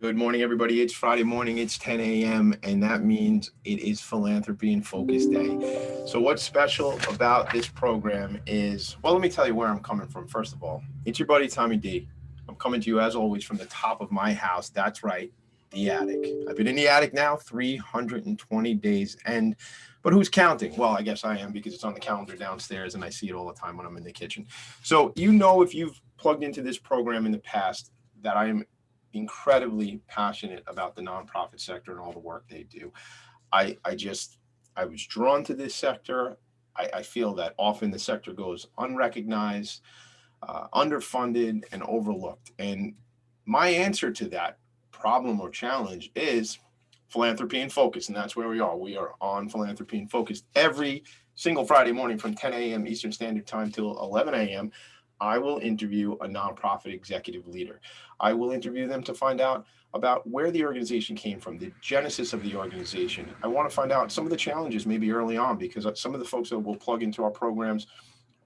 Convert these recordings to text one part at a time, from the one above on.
Good morning, everybody. It's Friday morning. It's 10 a.m. and that means it is Philanthropy and Focus Day. So what's special about this program is, well, let me tell you where I'm coming from. First of all, it's your buddy, Tommy D. I'm coming to you as always from the top of my house. That's right, the attic. I've been in the attic now 320 days. But who's counting? Well, I guess I am because it's on the calendar downstairs and I see it all the time when I'm in the kitchen. So, if you've plugged into this program in the past, that I am incredibly passionate about the nonprofit sector and all the work they do. I was drawn to this sector. I feel that often the sector goes unrecognized, underfunded, and overlooked. And my answer to that problem or challenge is Philanthropy and Focus. And that's where we are. We are on Philanthropy and Focus every single Friday morning from 10 a.m. Eastern Standard Time till 11 a.m. I will interview a nonprofit executive leader. I will interview them to find out about where the organization came from, the genesis of the organization. I want to find out some of the challenges maybe early on, because some of the folks that will plug into our programs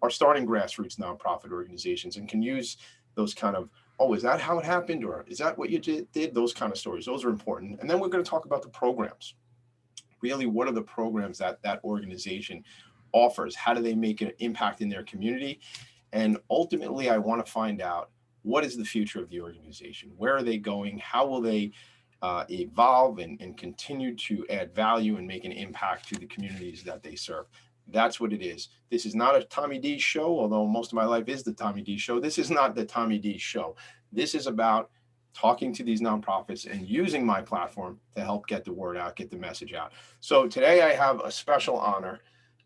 are starting grassroots nonprofit organizations and can use those kind of, oh, is that how it happened? Or is that what you did? Those kind of stories. Those are important. And then we're going to talk about the programs. Really, what are the programs that organization offers? How do they make an impact in their community? And ultimately, I want to find out, what is the future of the organization? Where are they going? How will they evolve and continue to add value and make an impact to the communities that they serve? That's what it is. This is not a Tommy D show, although most of my life is the Tommy D show. This is not the Tommy D show. This is about talking to these nonprofits and using my platform to help get the word out, get the message out. So today I have a special honor.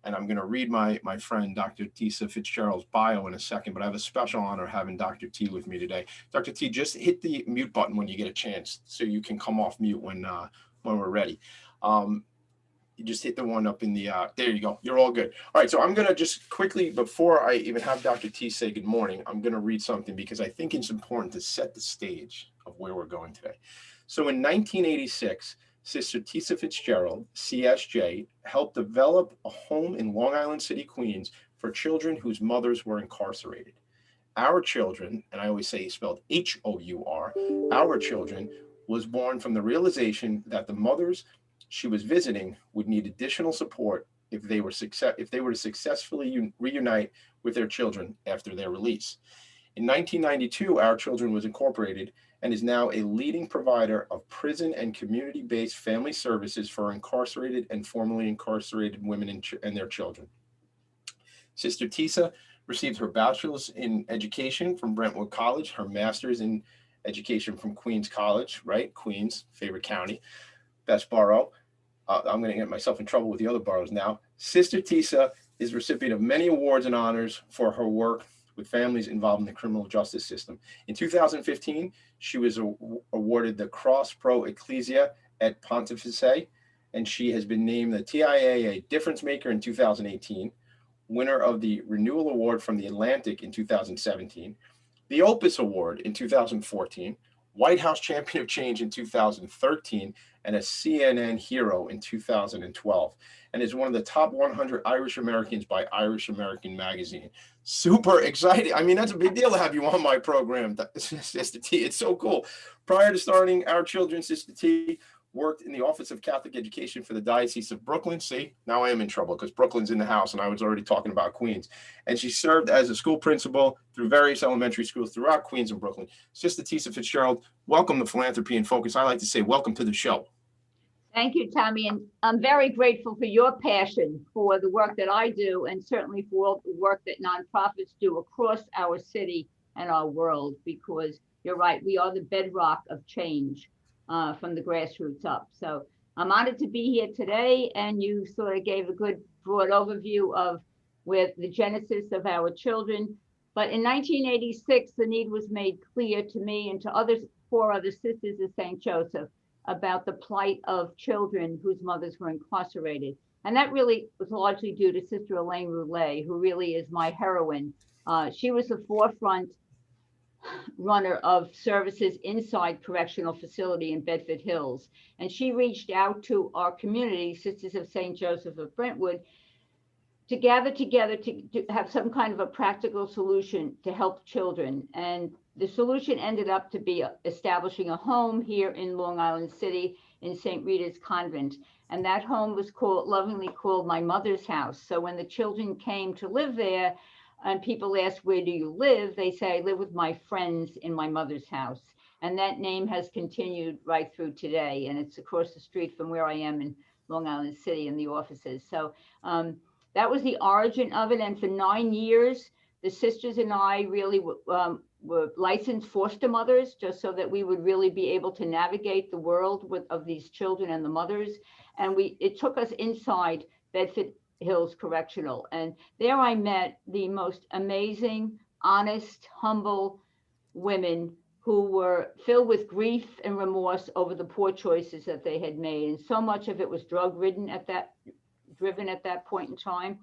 And I'm going to read my friend, Dr. Tesa Fitzgerald's bio in a second, but I have a special honor having Dr. T with me today. Dr. T, just hit the mute button when you get a chance so you can come off mute when we're ready. You just hit the one up in the, there you go. You're all good. All right, so I'm going to just quickly, before I even have Dr. T say good morning, I'm going to read something because I think it's important to set the stage of where we're going today. So in 1986, Sister Tesa Fitzgerald, CSJ, helped develop a home in Long Island City, Queens, for children whose mothers were incarcerated. Our children, and I always say spelled H-O-U-R, our children was born from the realization that the mothers she was visiting would need additional support if they were to successfully reunite with their children after their release. In 1992, Our Children was incorporated and is now a leading provider of prison and community-based family services for incarcerated and formerly incarcerated women and their children. Sister Tesa received her bachelor's in education from Brentwood College, her master's in education from Queens College, right? Queens, favorite county, best borough. I'm going to get myself in trouble with the other boroughs now. Sister Tesa is recipient of many awards and honors for her work with families involved in the criminal justice system. In 2015, she was awarded the Cross Pro Ecclesia et Pontifice, and she has been named the TIAA Difference Maker in 2018, winner of the Renewal Award from The Atlantic in 2017, the Opus Award in 2014, White House Champion of Change in 2013, and a CNN Hero in 2012, and is one of the top 100 Irish Americans by Irish American Magazine. Super excited. I mean, that's a big deal to have you on my program, Sister T. It's so cool. Prior to starting Our Children, Sister T worked in the Office of Catholic Education for the Diocese of Brooklyn. See, now I am in trouble because Brooklyn's in the house and I was already talking about Queens. And she served as a school principal through various elementary schools throughout Queens and Brooklyn. Sister Tesa Fitzgerald, welcome to Philanthropy and Focus. I like to say welcome to the show. Thank you, Tommy. And I'm very grateful for your passion for the work that I do, and certainly for all the work that nonprofits do across our city and our world, because you're right, we are the bedrock of change from the grassroots up. So I'm honored to be here today, and you sort of gave a good broad overview of where the genesis of Our Children. But in 1986, the need was made clear to me and to four other sisters of St. Joseph about the plight of children whose mothers were incarcerated. And that really was largely due to Sister Elaine Roulet, who really is my heroine. She was the forefront runner of services inside correctional facility in Bedford Hills. And she reached out to our community, Sisters of St. Joseph of Brentwood, to gather together to have some kind of a practical solution to help children. And the solution ended up to be establishing a home here in Long Island City in St. Rita's Convent. And that home was lovingly called my mother's house. So when the children came to live there and people asked, where do you live? They say, I live with my friends in my mother's house. And that name has continued right through today. And it's across the street from where I am in Long Island City in the offices. So that was the origin of it. And for 9 years, the sisters and I really were licensed foster mothers, just so that we would really be able to navigate the world of these children and the mothers. And it took us inside Bedford Hills Correctional. And there I met the most amazing, honest, humble women who were filled with grief and remorse over the poor choices that they had made. And so much of it was driven at that point in time.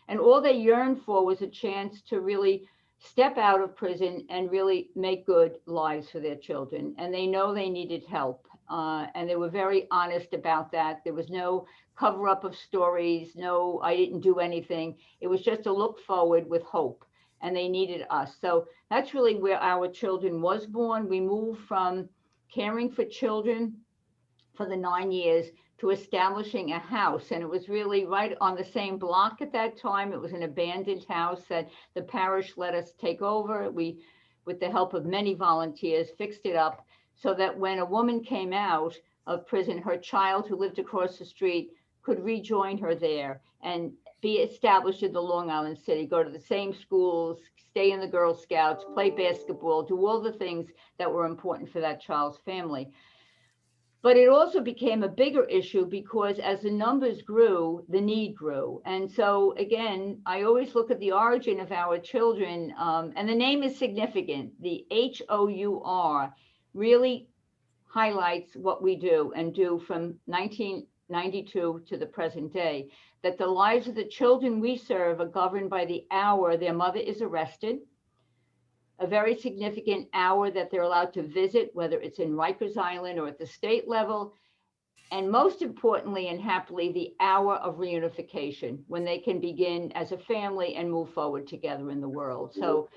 And all they yearned for was a chance to really step out of prison and really make good lives for their children. And they know they needed help. And they were very honest about that. There was no cover up of stories. No, I didn't do anything. It was just a look forward with hope. And they needed us. So that's really where our children was born. We moved from caring for children for the 9 years to establishing a house. And it was really right on the same block at that time. It was an abandoned house that the parish let us take over. We, with the help of many volunteers, fixed it up so that when a woman came out of prison, her child who lived across the street could rejoin her there and be established in the Long Island City, go to the same schools, stay in the Girl Scouts, play basketball, do all the things that were important for that child's family. But it also became a bigger issue because as the numbers grew, the need grew. And so again, I always look at the origin of our children, and the name is significant. The HOUR really highlights what we do and do from 1992 to the present day, that the lives of the children we serve are governed by the hour their mother is arrested, a very significant hour that they're allowed to visit, whether it's in Rikers Island or at the state level, and most importantly and happily, the hour of reunification, when they can begin as a family and move forward together in the world. So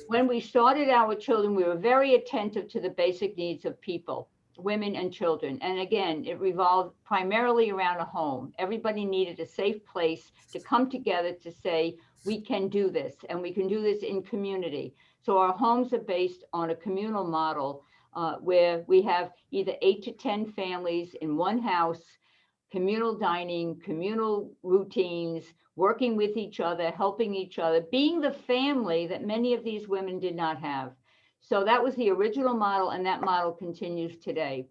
when we started our children, we were very attentive to the basic needs of people, women and children. And again, it revolved primarily around a home. Everybody needed a safe place to come together to say, we can do this, and we can do this in community. So our homes are based on a communal model where we have either 8 to 10 families in one house, communal dining, communal routines, working with each other, helping each other, being the family that many of these women did not have. So that was the original model, and that model continues today.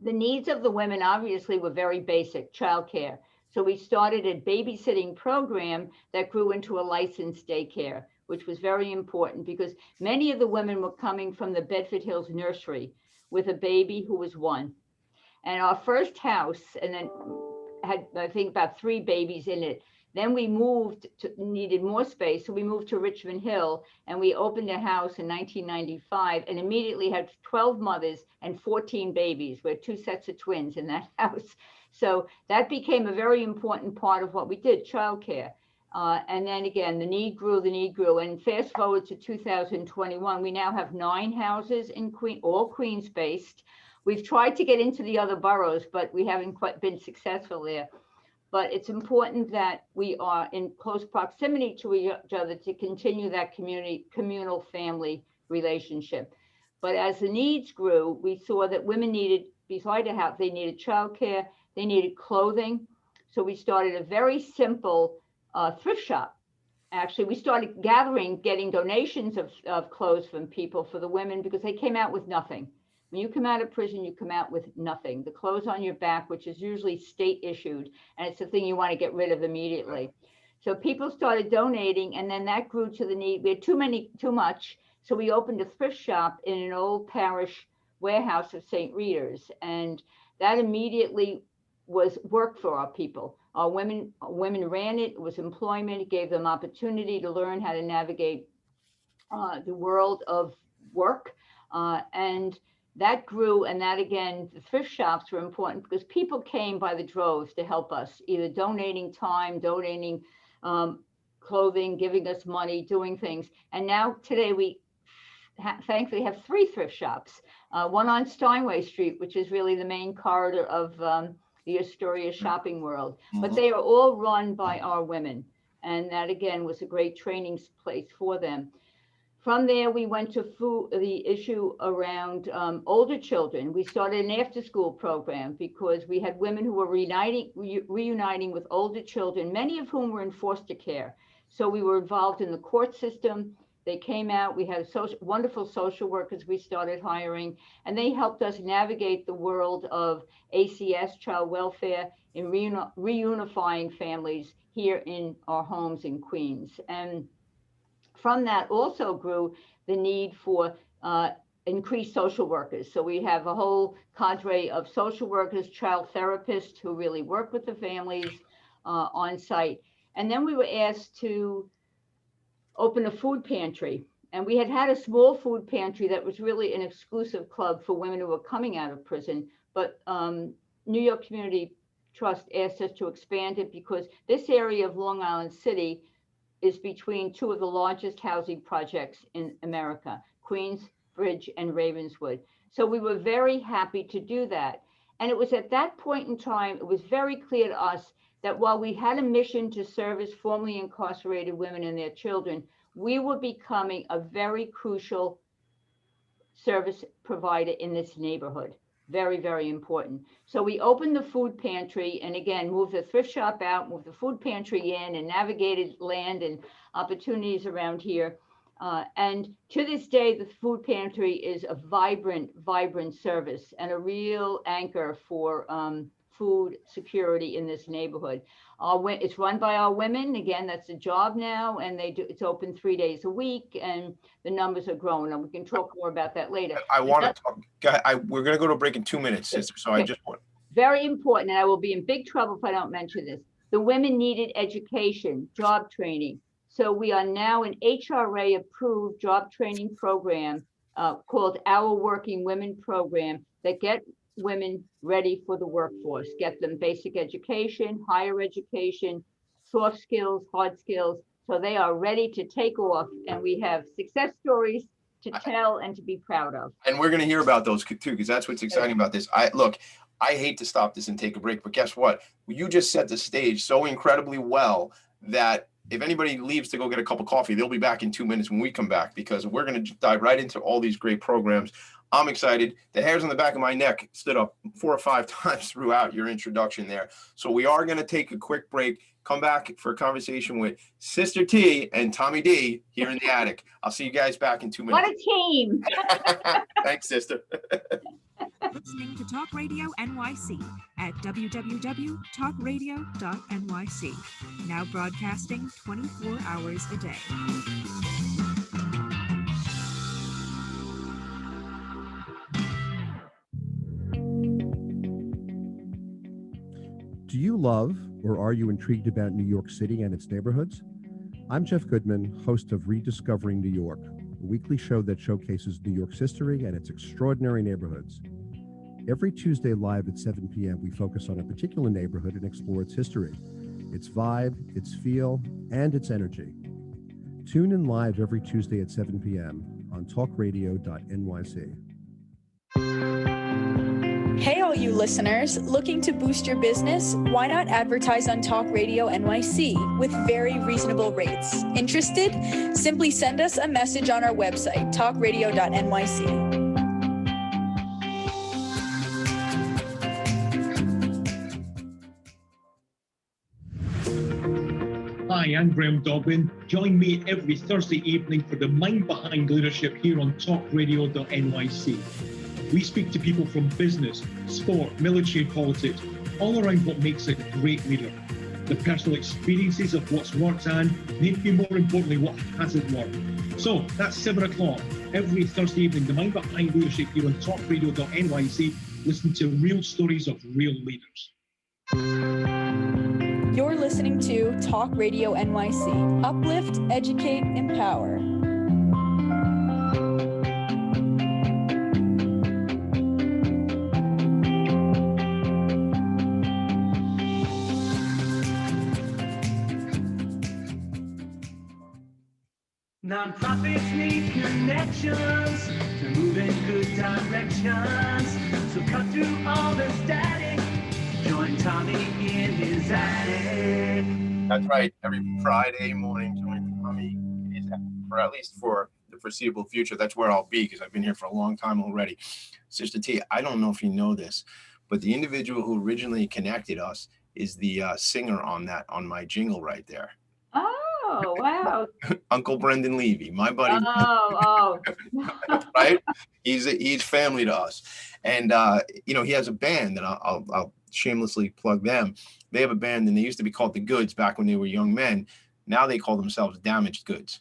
The needs of the women obviously were very basic, childcare. So we started a babysitting program that grew into a licensed daycare, which was very important because many of the women were coming from the Bedford Hills nursery with a baby who was 1. And our first house, and then had, I think, about 3 babies in it. Then we needed more space. So we moved to Richmond Hill and we opened a house in 1995 and immediately had 12 mothers and 14 babies. We had 2 sets of twins in that house. So that became a very important part of what we did, childcare. And then again, the need grew. And fast forward to 2021, we now have 9 houses in all Queens based. We've tried to get into the other boroughs, but we haven't quite been successful there. But it's important that we are in close proximity to each other to continue that communal family relationship. But as the needs grew, we saw that women needed, besides a house, they needed childcare, they needed clothing. So we started a very simple thrift shop. Actually, we started getting donations of clothes from people for the women because they came out with nothing. When you come out of prison, you come out with nothing. The clothes on your back, which is usually state issued, and it's the thing you want to get rid of immediately. So people started donating, and then that grew to the need. We had too much, so we opened a thrift shop in an old parish warehouse of St. Rita's, and that immediately was work for our people. Our women ran it. It was employment. It gave them opportunity to learn how to navigate the world of work, and that grew. And that, again, the thrift shops were important because people came by the droves to help us, either donating time, donating clothing, giving us money, doing things. And now today thankfully have 3 thrift shops, one on Steinway Street, which is really the main corridor of the Astoria shopping world. But they are all run by our women. And that, again, was a great training place for them. From there, we went to the issue around older children. We started an after-school program because we had women who were reuniting with older children, many of whom were in foster care. So we were involved in the court system. They came out. We had wonderful social workers we started hiring, and they helped us navigate the world of ACS, child welfare, in reunifying families here in our homes in Queens. And from that also grew the need for increased social workers. So we have a whole cadre of social workers, child therapists who really work with the families on site. And then we were asked to open a food pantry. And we had a small food pantry that was really an exclusive club for women who were coming out of prison. But New York Community Trust asked us to expand it because this area of Long Island City is between 2 of the largest housing projects in America, Queens Bridge and Ravenswood. So we were very happy to do that. And it was at that point in time, it was very clear to us that while we had a mission to service formerly incarcerated women and their children, we were becoming a very crucial service provider in this neighborhood. Very, very important. So we opened the food pantry and again, moved the thrift shop out, moved the food pantry in and navigated land and opportunities around here. And to this day, the food pantry is a vibrant, vibrant service and a real anchor for food security in this neighborhood. It's run by our women. Again, that's a job now, and it's open 3 days a week, and the numbers are growing. And we can talk more about that later. I want to talk. We're going to go to a break in 2 minutes, sister. So I just want. Very important, and I will be in big trouble if I don't mention this. The women needed education, job training. So we are now an HRA-approved job training program called Our Working Women Program that get women ready for the workforce, get them basic education, higher education, soft skills, hard skills, so they are ready to take off. And we have success stories to tell and to be proud of. And we're going to hear about those too, because that's what's exciting about this. I hate to stop this and take a break, but guess what? You just set the stage so incredibly well that if anybody leaves to go get a cup of coffee, they'll be back in 2 minutes when we come back, because we're going to dive right into all these great programs. I'm excited. The hairs on the back of my neck stood up 4 or 5 times throughout your introduction there. So we are going to take a quick break, come back for a conversation with Sister T and Tommy D here in the attic. I'll see you guys back in 2 minutes. What a team. Thanks, sister. Listening to Talk Radio NYC at www.talkradio.nyc. Now broadcasting 24 hours a day. Do you love or are you intrigued about New York City and its neighborhoods? I'm Jeff Goodman, host of Rediscovering New York, a weekly show that showcases New York's history and its extraordinary neighborhoods. Every Tuesday live at 7 p.m., we focus on a particular neighborhood and explore its history, its vibe, its feel, and its energy. Tune in live every Tuesday at 7 p.m. on talkradio.nyc. Hey, all you listeners, looking to boost your business? Why not advertise on Talk Radio NYC with very reasonable rates? Interested? Simply send us a message on our website, talkradio.nyc. Hi, I'm Graham Dobbin. Join me every Thursday evening for the Mind Behind Leadership here on talkradio.nyc. We speak to people from business, sport, military, and politics, all around what makes a great leader. The personal experiences of what's worked and, maybe more importantly, what hasn't worked. So that's 7 o'clock every Thursday evening, the Mind Behind Leadership here on talkradio.nyc. Listen to real stories of real leaders. You're listening to Talk Radio NYC. Uplift, educate, empower. Nonprofits need connections to move in good directions. So cut through all the static. Join Tommy in his attic. That's right. Every Friday morning, join Tommy in his attic, or at least for the foreseeable future. That's where I'll be because I've been here for a long time already. Sister T, I don't know if you know this, but the individual who originally connected us is the singer on my jingle right there. Oh, wow. Uncle Brendan Levy, my buddy. Oh. Right? He's family to us. And, he has a band, and I'll shamelessly plug them. They have a band, and they used to be called The Goods back when they were young men. Now they call themselves Damaged Goods.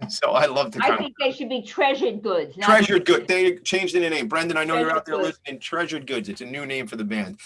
So I love to I think they should be Treasured Goods. Treasured Goods. They changed the name. Brendan, I know you're out there Goods. listening. Treasured Goods. It's a new name for the band.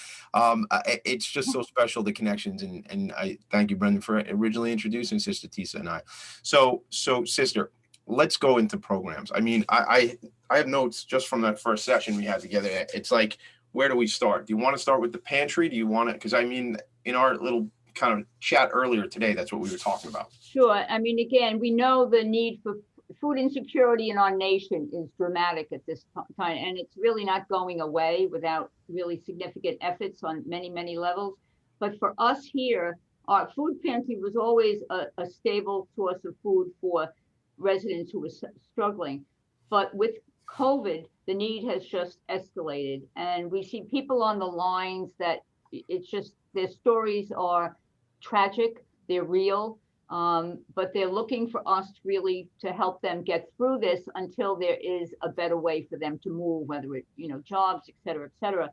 It's just so special, the connections. And I thank you, Brendan, for originally introducing Sister Tesa and I. So sister, let's go into programs. I mean, I have notes just from that first session we had together. It's like, where do we start? Do you want to start with the pantry? Do you want to, because I mean, in our little kind of chat earlier today, that's what we were talking about. Sure. I mean, again, we know the need for food insecurity in our nation is dramatic at this time, and it's really not going away without really significant efforts on many, many levels. But for us here, our food pantry was always a stable source of food for residents who were struggling. But with COVID, the need has just escalated, and we see people on the lines that it's just, their stories are tragic, they're real, but they're looking for us really to help them get through this until there is a better way for them to move, whether it, jobs, et cetera, et cetera.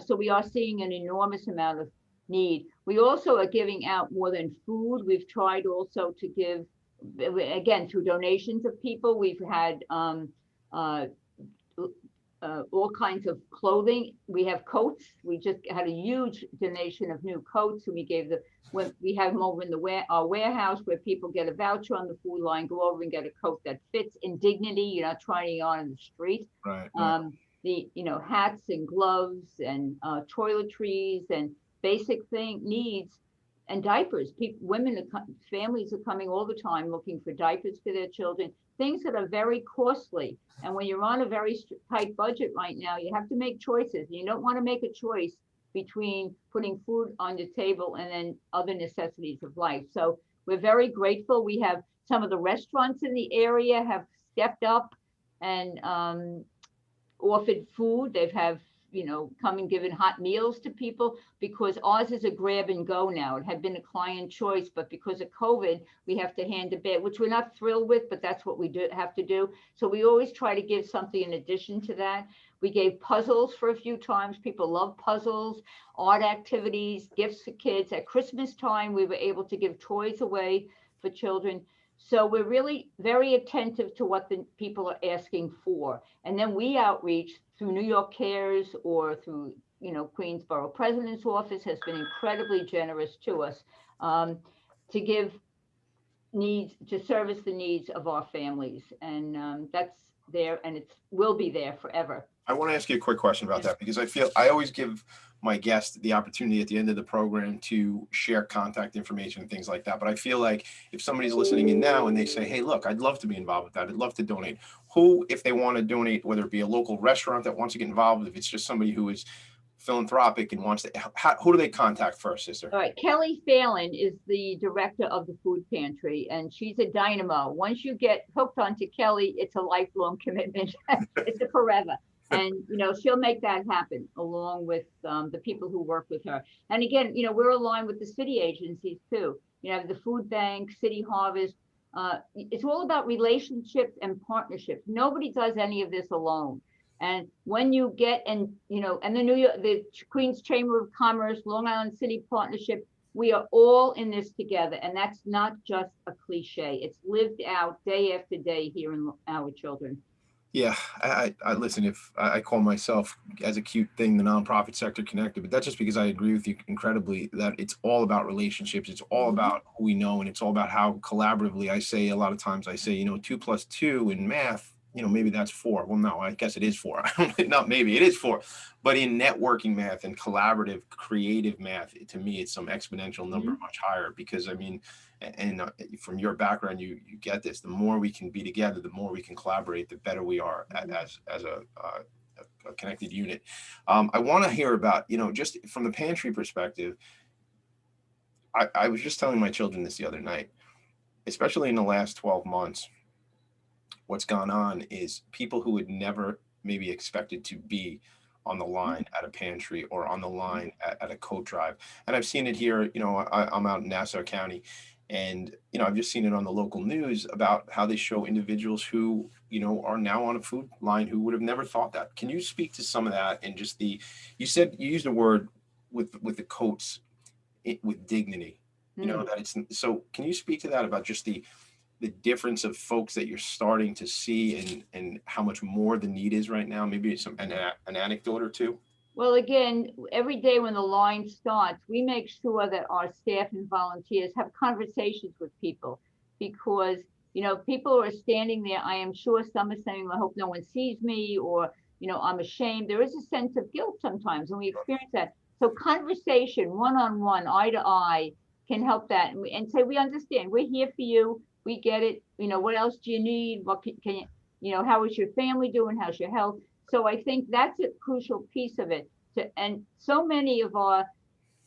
So we are seeing an enormous amount of need. We also are giving out more than food. We've tried also to give, again, through donations of people. We've had all kinds of clothing. We have coats. We just had a huge donation of new coats, and we gave we have them over in our warehouse where people get a voucher on the food line, go over and get a coat that fits in dignity. You're not trying it on in the street. Right. The hats and gloves and toiletries and basic needs and diapers. Families are coming all the time looking for diapers for their children. Things that are very costly. And when you're on a very tight budget right now, you have to make choices. You don't want to make a choice between putting food on the table and then other necessities of life. So we're very grateful. We have some of the restaurants in the area have stepped up and offered food. They've come and given hot meals to people, because ours is a grab and go now. It had been a client choice, but because of COVID, we have to hand to bed, which we're not thrilled with, but that's what we have to do. So we always try to give something in addition to that. We gave puzzles for a few times. People love puzzles, art activities, gifts for kids. At Christmas time, we were able to give toys away for children. So we're really very attentive to what the people are asking for. And then we outreach through New York Cares or through, Queensborough President's Office has been incredibly generous to us to give needs, to service the needs of our families. And that's there, and it will be there forever. I want to ask you a quick question about that, because I always give my guests the opportunity at the end of the program to share contact information and things like that. But I feel like if somebody's listening in now and they say, hey, look, I'd love to be involved with that. I'd love to donate. Who, if they want to donate, whether it be a local restaurant that wants to get involved, if it's just somebody who is philanthropic and wants to, who do they contact first, sister? All right. Kelly Phelan is the director of the food pantry, and she's a dynamo. Once you get hooked onto Kelly, it's a lifelong commitment. It's a forever. And, she'll make that happen along with the people who work with her. And again, we're aligned with the city agencies too. The food bank, City Harvest. It's all about relationships and partnerships. Nobody does any of this alone. And when you get, and the Queens Chamber of Commerce, Long Island City Partnership, we are all in this together. And that's not just a cliche. It's lived out day after day here in our children. Yeah, I listen, if I call myself, as a cute thing, the nonprofit sector connected, but that's just because I agree with you incredibly that it's all about relationships. It's all about who we know, and it's all about how collaboratively, I say a lot of times, 2 + 2 in math, maybe that's 4. Well, no, I guess it is 4. Not maybe, it is 4. But in networking math and collaborative, creative math, to me, it's some exponential number much higher, because I mean, and from your background, you get this. The more we can be together, the more we can collaborate, the better we are as a connected unit. I want to hear about, just from the pantry perspective. I was just telling my children this the other night, especially in the last 12 months. What's gone on is people who had never maybe expected to be on the line at a pantry or on the line at a coat drive. And I've seen it here, I'm out in Nassau County, and, I've just seen it on the local news about how they show individuals who, are now on a food line who would have never thought that. Can you speak to some of that? And just you said, you used a word with the coats, with dignity, that it's, so can you speak to that about just the difference of folks that you're starting to see, and how much more the need is right now? Maybe an anecdote or two. Well, again, every day when the line starts, we make sure that our staff and volunteers have conversations with people, because, people are standing there. I am sure some are saying, I hope no one sees me, or, I'm ashamed. There is a sense of guilt sometimes, and we experience that. So conversation, one-on-one, eye to eye, can help that, and say, we understand, we're here for you. We get it. What else do you need? What can you, how is your family doing? How's your health? So I think that's a crucial piece of it. And so many of our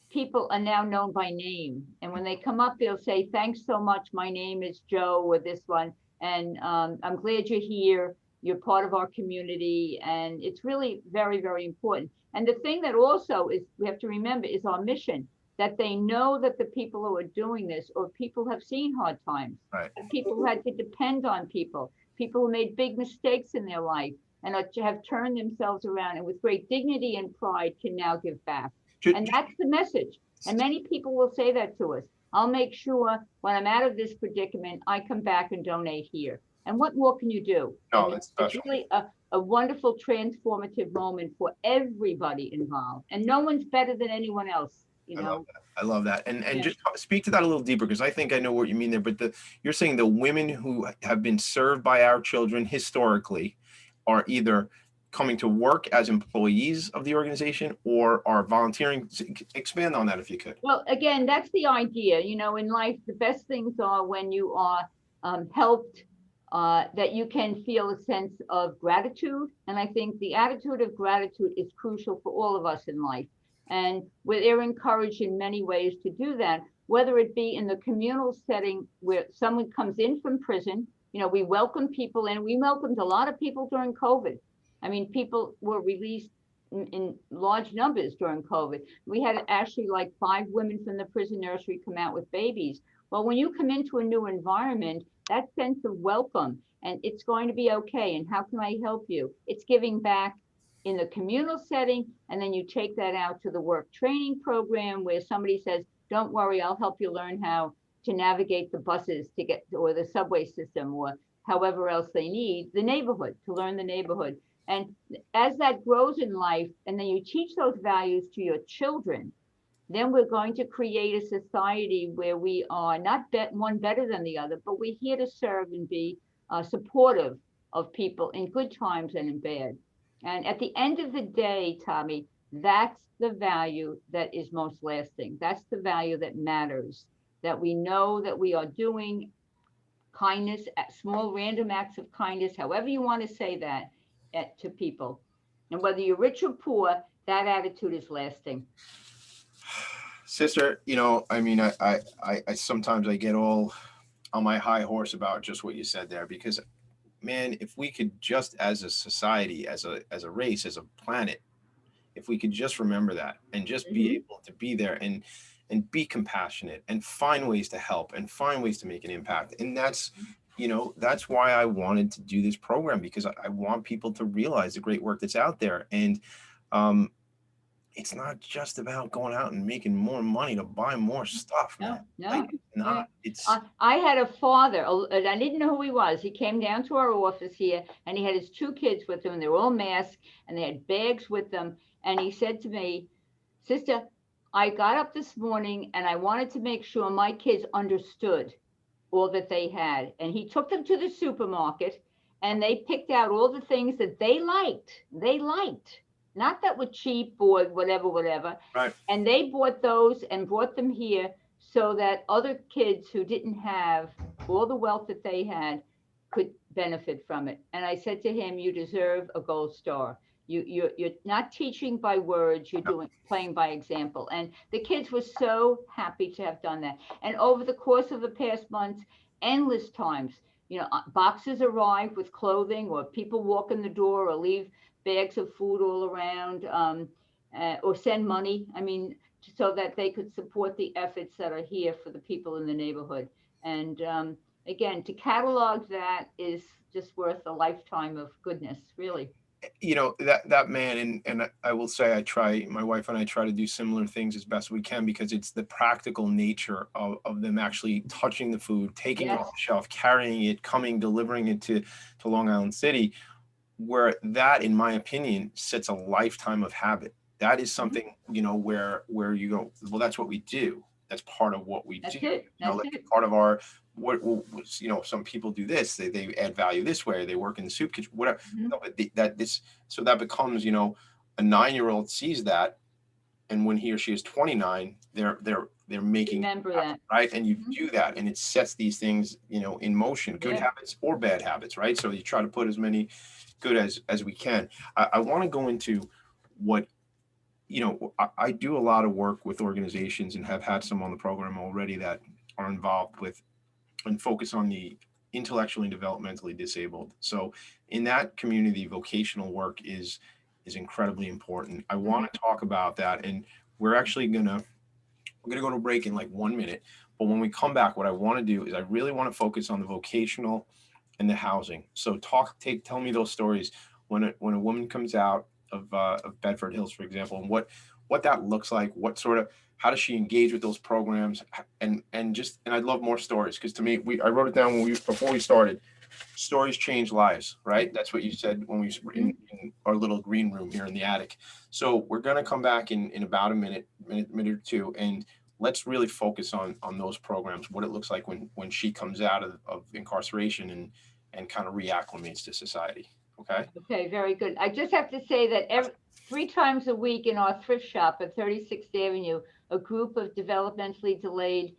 people are now known by name. And when they come up, they'll say, thanks so much. My name is Joe, or this one. And I'm glad you're here. You're part of our community. And it's really very, very important. And the thing that also is, we have to remember, is our mission, that they know that the people who are doing this, or people have seen hard times, right, people who had to depend on people who made big mistakes in their life, and have turned themselves around, and with great dignity and pride can now give back. And that's the message. And many people will say that to us. I'll make sure when I'm out of this predicament, I come back and donate here. And what more can you do? No, that's special. It's really a wonderful transformative moment for everybody involved. And no one's better than anyone else. I love that. And just speak to that a little deeper, because I think I know what you mean there. But you're saying the women who have been served by our children historically are either coming to work as employees of the organization or are volunteering. Expand on that if you could. Well, again, that's the idea. In life, the best things are when you are helped, that you can feel a sense of gratitude. And I think the attitude of gratitude is crucial for all of us in life. And they're encouraged in many ways to do that, whether it be in the communal setting where someone comes in from prison. We welcome people in. We welcomed a lot of people during COVID. I mean, people were released in large numbers during COVID. We had actually like 5 women from the prison nursery come out with babies. Well, when you come into a new environment, that sense of welcome, and it's going to be okay, and how can I help you? It's giving back in the communal setting, and then you take that out to the work training program where somebody says, don't worry, I'll help you learn how to navigate the buses to get, or the subway system, or however else they need, the neighborhood, to learn the neighborhood. And as that grows in life, and then you teach those values to your children, then we're going to create a society where we are not one better than the other, but we're here to serve and be supportive of people in good times and in bad. And at the end of the day, Tommy, that's the value that is most lasting. That's the value that matters, that we know that we are doing kindness, small random acts of kindness, however you want to say that, to people. And whether you're rich or poor, that attitude is lasting. Sister, I sometimes I get all on my high horse about just what you said there, because man, if we could just, as a society, as a race, as a planet, if we could just remember that and just be able to be there and be compassionate and find ways to help and find ways to make an impact. And that's why I wanted to do this program, because I want people to realize the great work that's out there. And it's not just about going out and making more money to buy more stuff. No. It's not. It's. I had a father, and I didn't know who he was. He came down to our office here, and he had his 2 kids with him. They were all masked, and they had bags with them. And he said to me, sister, I got up this morning, and I wanted to make sure my kids understood all that they had. And he took them to the supermarket, and they picked out all the things that they liked. Not that were cheap or whatever. Right. And they bought those and brought them here so that other kids who didn't have all the wealth that they had could benefit from it. And I said to him, you deserve a gold star. You're not teaching by words, you're playing by example. And the kids were so happy to have done that. And over the course of the past months, endless times, boxes arrive with clothing, or people walk in the door or leave bags of food all around, or send money. I mean, so that they could support the efforts that are here for the people in the neighborhood. And again, to catalog that is just worth a lifetime of goodness, really. That man, and I will say, my wife and I try to do similar things as best we can, because it's the practical nature of them actually touching the food, taking it off the shelf, carrying it, delivering it to Long Island City, where that, in my opinion, sets a lifetime of habit. That is something, where you go, well, that's what we do. That's part of what we do. Part of our, some people do this, they add value this way, they work in the soup kitchen, whatever. So that becomes, a 9-year-old sees that, and when he or she is 29, they're making that, right, and you do that, and it sets these things, in motion, good habits or bad habits, right? So you try to put as many good as we can. I want to go into what. I do a lot of work with organizations, and have had some on the program already that are involved with and focus on the intellectually and developmentally disabled. So in that community, vocational work is incredibly important. I want to talk about that, and we're actually we're gonna go to break in like 1 minute. But when we come back, what I want to do is I really want to focus on the vocational and the housing. So tell me those stories when a woman comes out of Bedford Hills, for example, and what that looks like, how does she engage with those programs, and I'd love more stories, because to me, I wrote it down before we started. Stories change lives, right? That's what you said when we were in our little green room here in the attic. So we're gonna come back in about a minute or two, and let's really focus on those programs, what it looks like when she comes out of incarceration and kind of reacclimates to society. Okay. Okay, very good. I just have to say that 3 times a week in our thrift shop at 36th Avenue, a group of developmentally delayed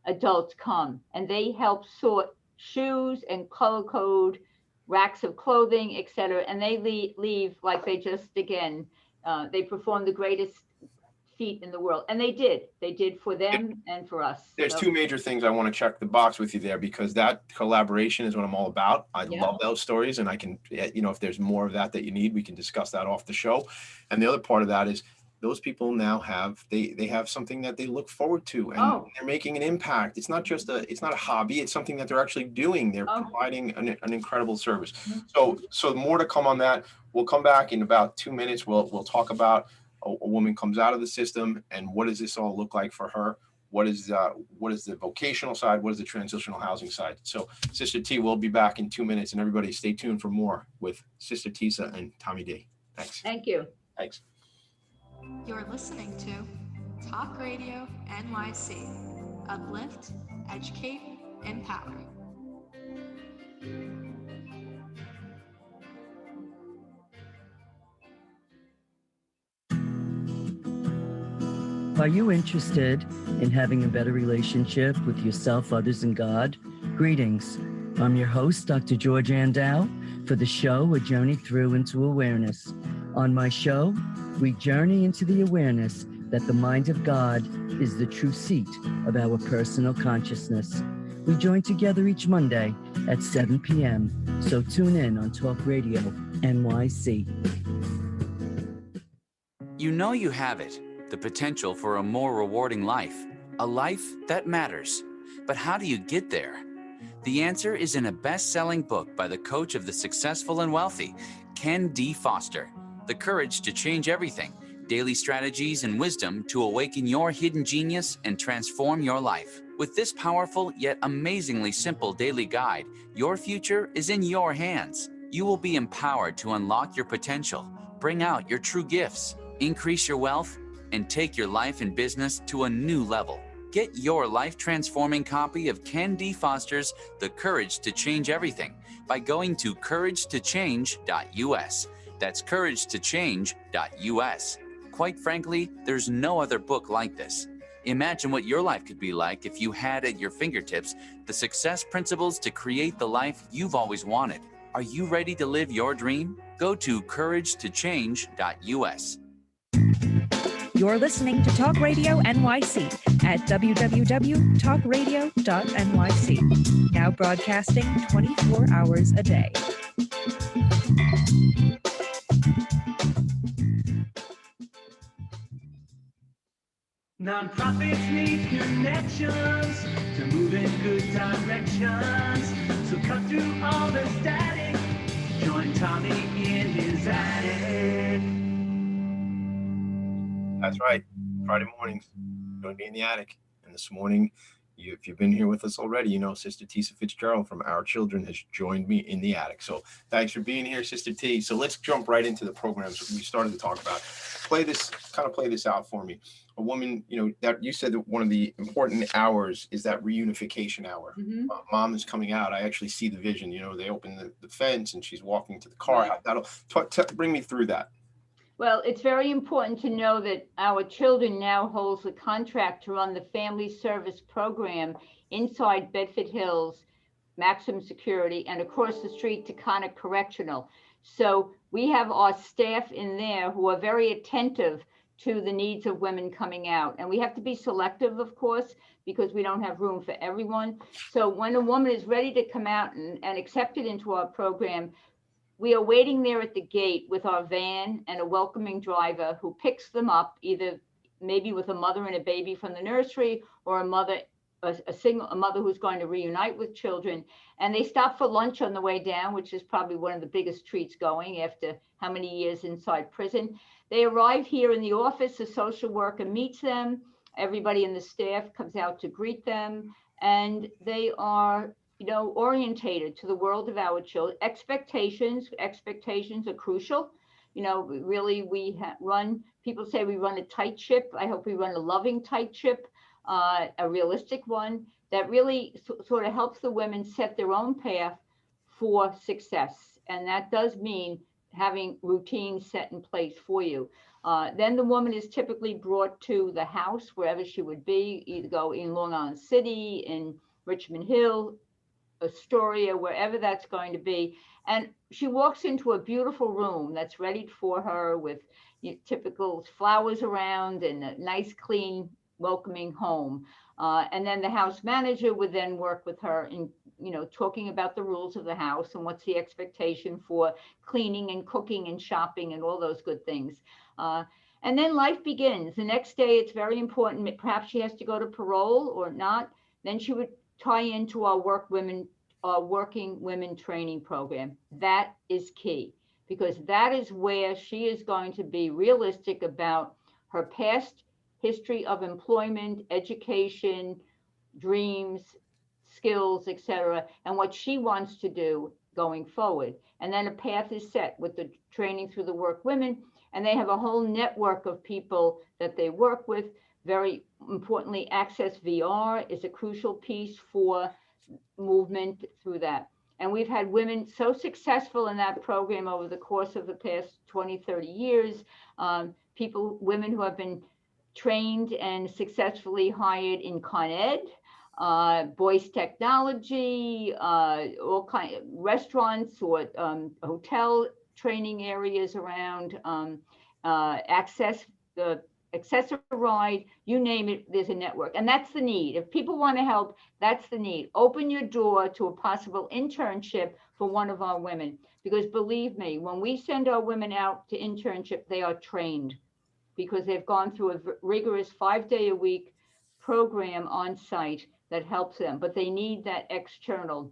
adults come, and they help sort shoes and color code racks of clothing, etc. And they leave like they just, again, they perform the greatest feat in the world. And they did for them and for us. There's 2 major things I want to check the box with you there, because that collaboration is what I'm all about. I love those stories, and I can, if there's more of that you need, we can discuss that off the show. And the other part of that is those people now have something that they look forward to, and they're making an impact. It's not a hobby. It's something that they're actually doing. They're providing an incredible service. So more to come on that. We'll come back in about 2 minutes. We'll talk about a woman comes out of the system, and what does this all look like for her? What is the vocational side? What is the transitional housing side? So Sister T will be back in 2 minutes, and everybody stay tuned for more with Sister Tesa and Tommy D. Thanks. Thank you. Thanks. You're listening to Talk Radio NYC. Uplift, educate, empower. Are you interested in having a better relationship with yourself, others, and God? Greetings. I'm your host, Dr. George Andow, for the show A Journey Through into Awareness. On my show, we journey into the awareness that the mind of God is the true seat of our personal consciousness. We join together each Monday at 7 p.m., so tune in on Talk Radio NYC. You know you have it. The potential for a more rewarding life, a life that matters. But how do you get there? The answer is in a best-selling book by the coach of the successful and wealthy, Ken D. Foster, The Courage to Change Everything, Daily Strategies and Wisdom to Awaken Your Hidden Genius and Transform Your Life. With this powerful yet amazingly simple daily guide, your future is in your hands. You will be empowered to unlock your potential, bring out your true gifts, increase your wealth, and take your life and business to a new level. Get your life-transforming copy of Ken D. Foster's The Courage to Change Everything by going to couragetochange.us. That's couragetochange.us. Quite frankly, there's no other book like this. Imagine what your life could be like if you had at your fingertips the success principles to create the life you've always wanted. Are you ready to live your dream? Go to couragetochange.us. You're listening to Talk Radio NYC at www.talkradio.nyc. Now broadcasting 24 hours a day. Nonprofits need connections to move in good directions. So cut through all the static. Join Tommy in his attic. That's right. Friday mornings, join me in the attic. And this morning, if you've been here with us already, you know Sister Tesa Fitzgerald from Our Children has joined me in the attic. So thanks for being here, Sister T. So let's jump right into the programs we started to talk about. Play this out for me. A woman, you know, that you said that one of the important hours is that reunification hour. Mhm. Mom is coming out. I actually see the vision. You know, they open the fence and she's walking to the car. Right. That'll bring me through that. Well, it's very important to know that Our Children now holds the contract to run the Family Service Program inside Bedford Hills, maximum security, and across the street to Conic Correctional. So we have our staff in there who are very attentive to the needs of women coming out. And we have to be selective, of course, because we don't have room for everyone. So when a woman is ready to come out and accepted into our program, we are waiting there at the gate with our van and a welcoming driver who picks them up, either maybe with a mother and a baby from the nursery, or a mother who's going to reunite with children. And they stop for lunch on the way down, which is probably one of the biggest treats going after how many years inside prison. They arrive here in the office, a social worker meets them, everybody in the staff comes out to greet them, and they are, you know, orientated to the world of our children. Expectations are crucial. You know, really, people say we run a tight ship. I hope we run a loving tight ship, a realistic one that really sort of helps the women set their own path for success. And that does mean having routines set in place for you. Then the woman is typically brought to the house, wherever she would be, either go in Long Island City, in Richmond Hill, Astoria, wherever that's going to be. And she walks into a beautiful room that's ready for her with typical flowers around and a nice, clean, welcoming home. And then the house manager would then work with her in, you know, talking about the rules of the house and what's the expectation for cleaning and cooking and shopping and all those good things. And then life begins. The next day, it's very important. Perhaps she has to go to parole or not. Then she would tie into our working women training program. That is key, because that is where she is going to be realistic about her past history of employment, education, dreams, skills, etc., and what she wants to do going forward. And then a path is set with the training through the Work Women, and they have a whole network of people that they work with. Very importantly, Access VR is a crucial piece for movement through that. And we've had women so successful in that program over the course of the past 20, 30 years, women who have been trained and successfully hired in Con Ed, voice technology, all kind of restaurants or hotel training areas around, Accessoride, you name it, there's a network. And that's the need. If people want to help, that's the need. Open your door to a possible internship for one of our women. Because believe me, when we send our women out to internship, they are trained, because they've gone through a rigorous 5-day-a-week program on site that helps them. But they need that external.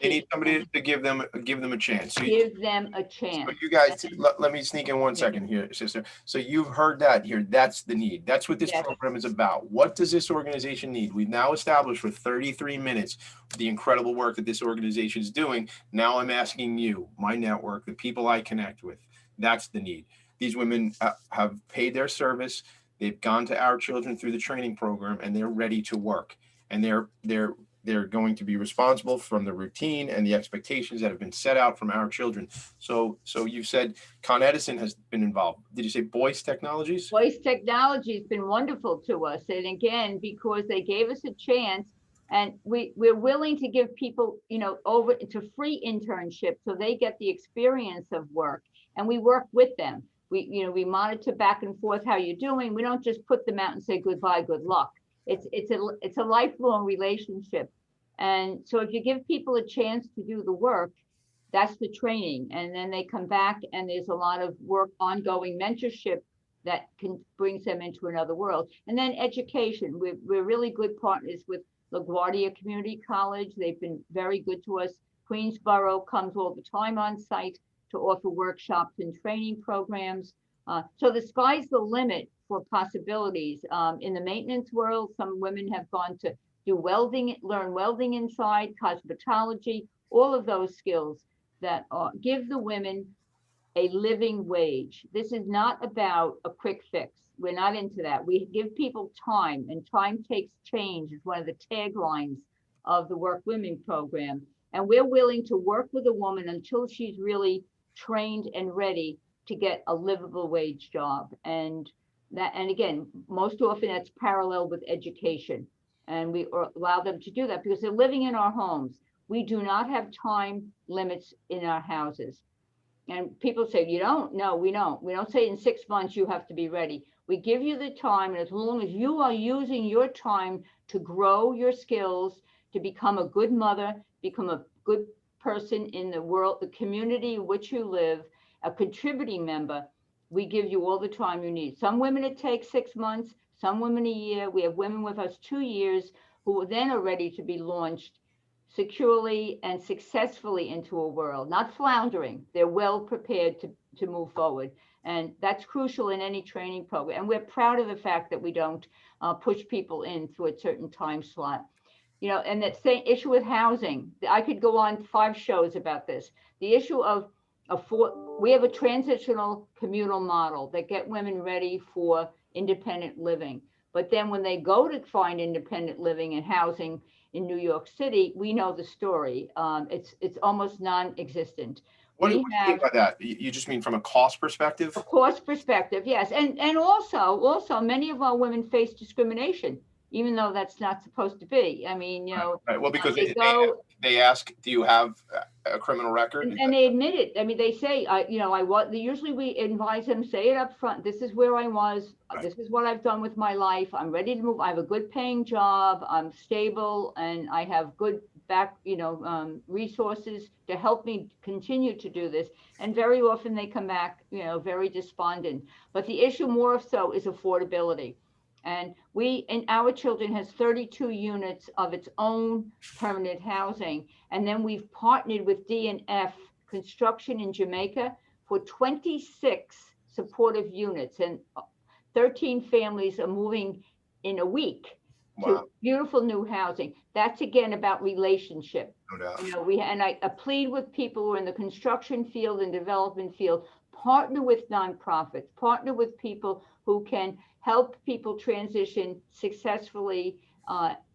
They need somebody to give them a chance. So give them a chance. So you guys, let me sneak in 1 second here, sister. So you've heard that here. That's the need. That's what this program is about. What does this organization need? We've now established for 33 minutes the incredible work that this organization is doing. Now I'm asking you, my network, the people I connect with, that's the need. These women have paid their service. They've gone to our children through the training program, and they're ready to work. And they're going to be responsible from the routine and the expectations that have been set out from our children. So you said Con Edison has been involved. Did you say Boyce Technologies? Voice technology has been wonderful to us. And again, because they gave us a chance, and we're willing to give people, over to free internship so they get the experience of work, and we work with them. We monitor back and forth how you're doing. We don't just put them out and say goodbye, good luck. It's a lifelong relationship. And so if you give people a chance to do the work, that's the training. And then they come back, and there's a lot of work, ongoing mentorship that brings them into another world. And then education. We're really good partners with LaGuardia Community College. They've been very good to us. Queensborough comes all the time on site to offer workshops and training programs. So the sky's the limit for possibilities. In the maintenance world, some women have gone to do welding, learn welding inside, cosmetology, all of those skills that give the women a living wage. This is not about a quick fix. We're not into that. We give people time, and time takes change is one of the taglines of the Work Women program. And we're willing to work with a woman until she's really trained and ready to get a livable wage job. And again, most often that's parallel with education. And we allow them to do that because they're living in our homes. We do not have time limits in our houses. And people say, you don't? No, we don't. We don't say in 6 months you have to be ready. We give you the time, and as long as you are using your time to grow your skills, to become a good mother, become a good person in the world, the community in which you live, a contributing member, we give you all the time you need. Some women it takes 6 months, some women a year. We have women with us 2 years who then are ready to be launched securely and successfully into a world, not floundering. They're well prepared to move forward. And that's crucial in any training program. And we're proud of the fact that we don't push people in through a certain time slot. And that same issue with housing, I could go on 5 shows about this. The issue of we have a transitional communal model that get women ready for independent living. But then when they go to find independent living and housing in New York City, we know the story. It's almost non-existent. What do you mean by that? You just mean from a cost perspective? A cost perspective, yes. And also many of our women face discrimination, even though that's not supposed to be. I mean, Right. Well, because they ask, do you have a criminal record? And they admit it. I mean, they say, usually we advise them, say it up front. This is where I was. Right. This is what I've done with my life. I'm ready to move. I have a good paying job. I'm stable, and I have good resources to help me continue to do this. And very often they come back, very despondent. But the issue more so is affordability. And our children has 32 units of its own permanent housing. And then we've partnered with D&F Construction in Jamaica for 26 supportive units, and 13 families are moving in a week. Wow. To beautiful new housing. That's again about relationship. No doubt. I plead with people who are in the construction field and development field, partner with nonprofits, partner with people who can help people transition successfully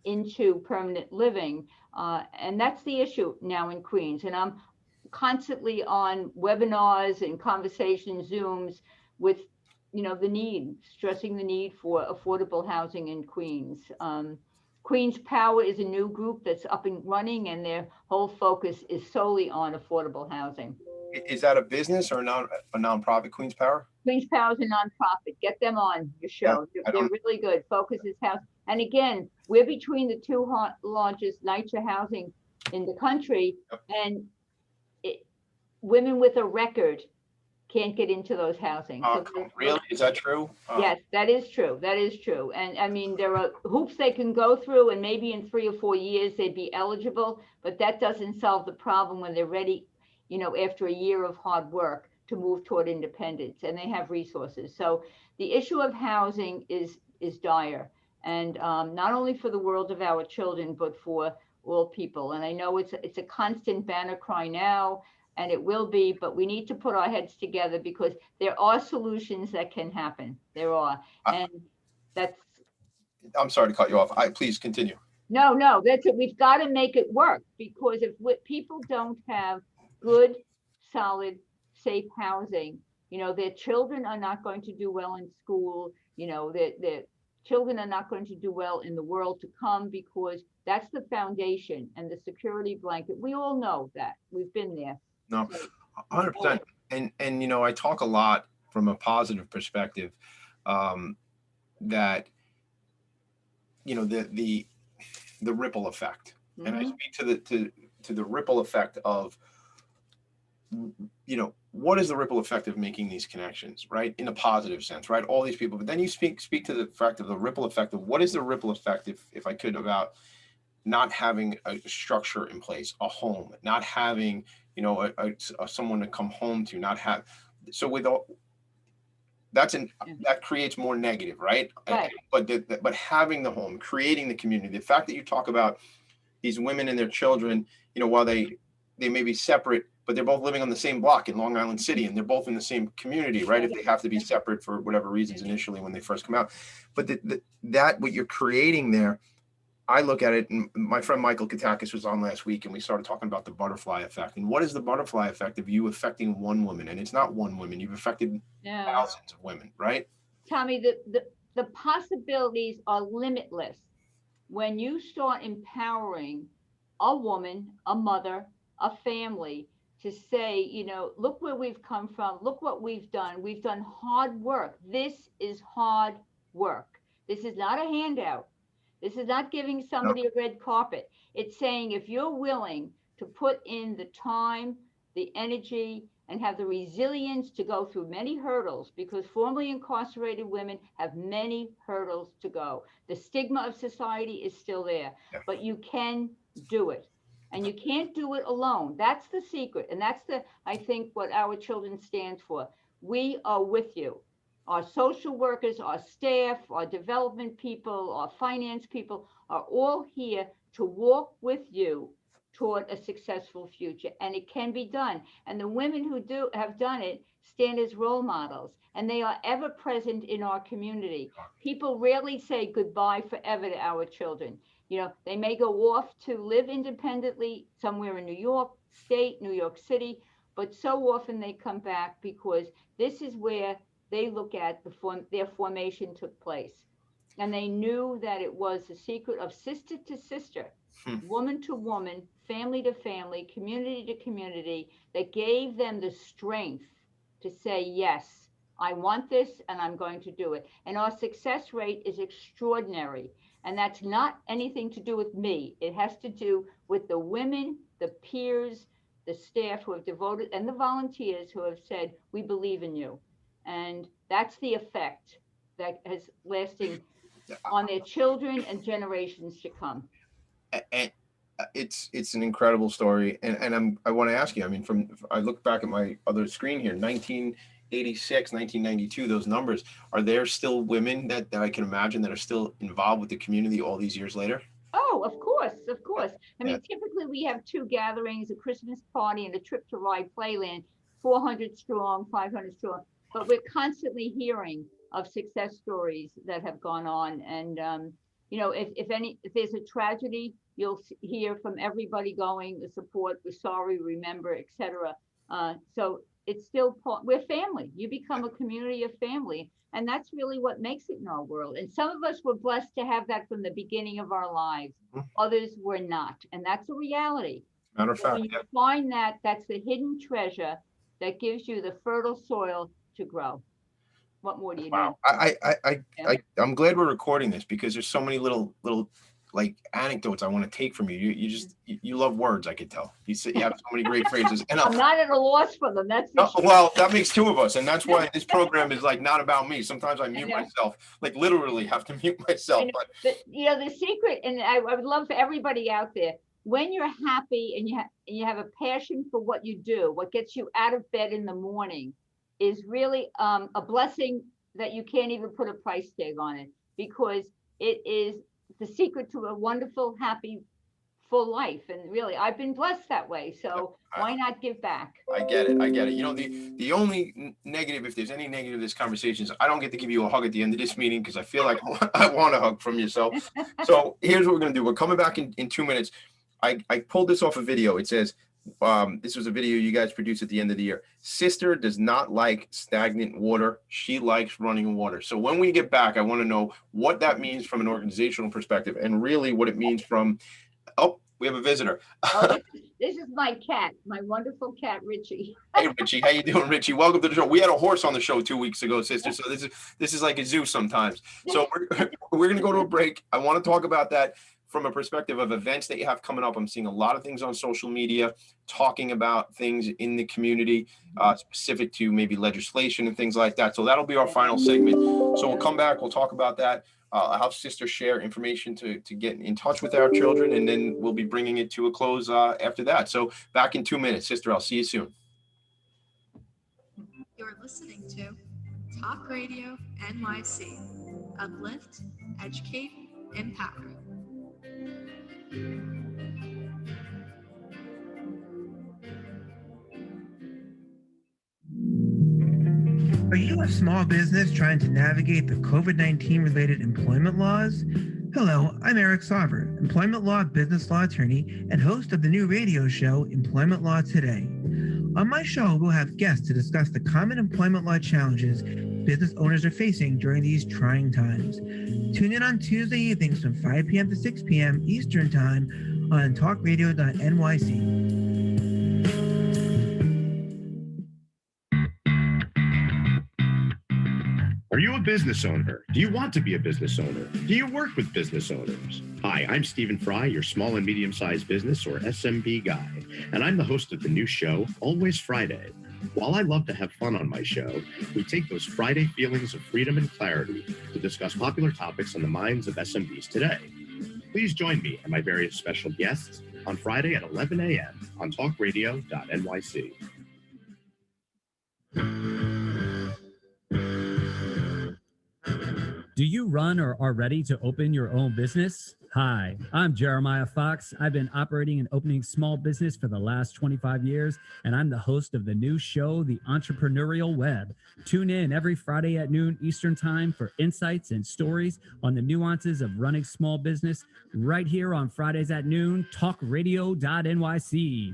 into permanent living. And that's the issue now in Queens. And I'm constantly on webinars and conversations, Zooms with, stressing the need for affordable housing in Queens. Queens Power is a new group that's up and running, and their whole focus is solely on affordable housing. Is that a business or a nonprofit, Queens Power? Queens Power is a nonprofit. Get them on your show. Yeah, they're really good. Focus is house. And again, we're between the 2 largest NYCHA housing in the country. Yep. And women with a record can't get into those housing. Really? Is that true? Yes, that is true. That is true. And I mean, there are hoops they can go through, and maybe in 3 or 4 years they'd be eligible, but that doesn't solve the problem when they're ready, after a year of hard work to move toward independence, and they have resources. So the issue of housing is dire, and not only for the world of our children, but for all people. And I know it's a constant banner cry now, and it will be, but we need to put our heads together because there are solutions that can happen. There are. And That's, I'm sorry to cut you off. Please continue. no, that's it. We've got to make it work, because if people don't have good, solid, safe housing, their children are not going to do well in school, their children are not going to do well in the world to come, because that's the foundation and the security blanket. We all know that. We've been there. No, 100%. And I talk a lot from a positive perspective, that the ripple effect, and I speak to the ripple effect of, what is the ripple effect of making these connections, right? In a positive sense, right? All these people, but then you speak to the fact of the ripple effect of what is the ripple effect, if I could, about not having a structure in place, a home, not having, someone to come home to, not have, so with all, that creates more negative, right? Right. But having the home, creating the community, the fact that you talk about these women and their children, while they may be separate, but they're both living on the same block in Long Island City, and they're both in the same community, right? If they have to be separate for whatever reasons initially when they first come out, but that what you're creating there, I look at it, and my friend Michael Katakis was on last week, and we started talking about the butterfly effect. And what is the butterfly effect of you affecting one woman? And it's not one woman, you've affected thousands of women, right? Tommy, the possibilities are limitless when you start empowering a woman, a mother, a family to say, look where we've come from, look what we've done. We've done hard work. This is hard work. This is not a handout. This is not giving somebody a red carpet. It's saying, if you're willing to put in the time, the energy, and have the resilience to go through many hurdles, because formerly incarcerated women have many hurdles to go. The stigma of society is still there, but you can do it. And you can't do it alone. That's the secret. And that's I think, what Our Children stands for. We are with you. Our social workers, our staff, our development people, our finance people are all here to walk with you toward a successful future. And it can be done. And the women who have done it stand as role models, and they are ever present in our community. People rarely say goodbye forever to Our Children. They may go off to live independently somewhere in New York State, New York City, but so often they come back, because this is where they look at their formation took place. And they knew that it was the secret of sister to sister, woman to woman, family to family, community to community, that gave them the strength to say, yes, I want this and I'm going to do it. And our success rate is extraordinary. And that's not anything to do with me. It has to do with the women, the peers, the staff who have devoted, and the volunteers who have said, we believe in you. And that's the effect that is lasting on their children and generations to come. And it's an incredible story. And I want to ask you, I look back at my other screen here, 1986, 1992, those numbers, are there still women that I can imagine that are still involved with the community all these years later? Oh, of course. Typically we have 2 gatherings, a Christmas party and a trip to Ride Playland, 400 strong, 500 strong. But we're constantly hearing of success stories that have gone on. And, if there's a tragedy, you'll hear from everybody going, the support, we're sorry, remember, etc. So it's still we're family. You become a community of family. And that's really what makes it in our world. And some of us were blessed to have that from the beginning of our lives. Others were not. And that's a reality. Matter of fact, when you find that, that's the hidden treasure that gives you the fertile soil to grow. What more do you need? I'm glad we're recording this, because there's so many little like anecdotes I want to take from you. You love words, I could tell. You have so many great phrases. And I'm not at a loss for them. That's well, that makes 2 of us, and that's why this program is like not about me. Sometimes I mute myself, like literally have to mute myself. But the secret, and I would love for everybody out there, when you're happy and you have a passion for what you do, what gets you out of bed in the morning, is really a blessing that you can't even put a price tag on it, because it is the secret to a wonderful, happy, full life. And really, I've been blessed that way. So why not give back? I get it. I get it. You know, the only negative, if there's any negative to this conversation, is I don't get to give you a hug at the end of this meeting because I feel like I want a hug from you. So here's what we're going to do. We're coming back in 2 minutes. I pulled this off a video. It says, this was a video you guys produced at the end of the year. Sister does not like stagnant water. She likes running water. So when we get back, I want to know what that means from an organizational perspective and really what it means from, oh, we have a visitor. Oh, this is my cat, my wonderful cat, Richie. Hey, Richie. How you doing, Richie? Welcome to the show. We had a horse on the show 2 weeks ago, sister. So this is like a zoo sometimes. So we're going to go to a break. I want to talk about that from a perspective of events that you have coming up. I'm seeing a lot of things on social media talking about things in the community, specific to maybe legislation and things like that. So that'll be our final segment. So we'll come back. We'll talk about that. I'll have sister share information to get in touch with our children, and then we'll be bringing it to a close after that. So back in 2 minutes, sister. I'll see you soon. You're listening to Talk Radio NYC. Uplift, educate, empower. Are you a small business trying to navigate the COVID-19 related employment laws? Hello, I'm Eric Sauber, employment law business law attorney and host of the new radio show, Employment Law Today. On my show, we'll have guests to discuss the common employment law challenges business owners are facing during these trying times. Tune in on Tuesday evenings from 5 p.m. to 6 p.m. Eastern Time on talkradio.nyc. Are you a business owner? Do you want to be a business owner? Do you work with business owners? Hi, I'm Stephen Fry, your small and medium-sized business or SMB guy, and I'm the host of the new show, Always Friday. While I love to have fun on my show, we take those Friday feelings of freedom and clarity to discuss popular topics on the minds of SMBs today. Please join me and my various special guests on Friday at 11 a.m. on talkradio.nyc. Do you run or are ready to open your own business? Hi, I'm Jeremiah Fox. I've been operating and opening small business for the last 25 years, and I'm the host of the new show, The Entrepreneurial Web. Tune in every Friday at noon Eastern Time for insights and stories on the nuances of running small business right here on Fridays at noon, talkradio.nyc.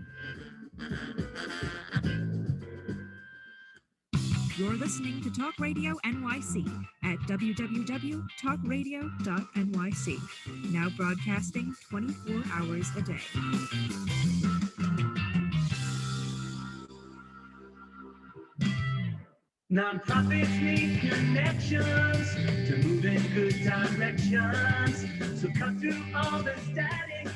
You're listening to Talk Radio NYC at www.talkradio.nyc. Now broadcasting 24 hours a day. Nonprofits need connections to move in good directions. So cut through all the static.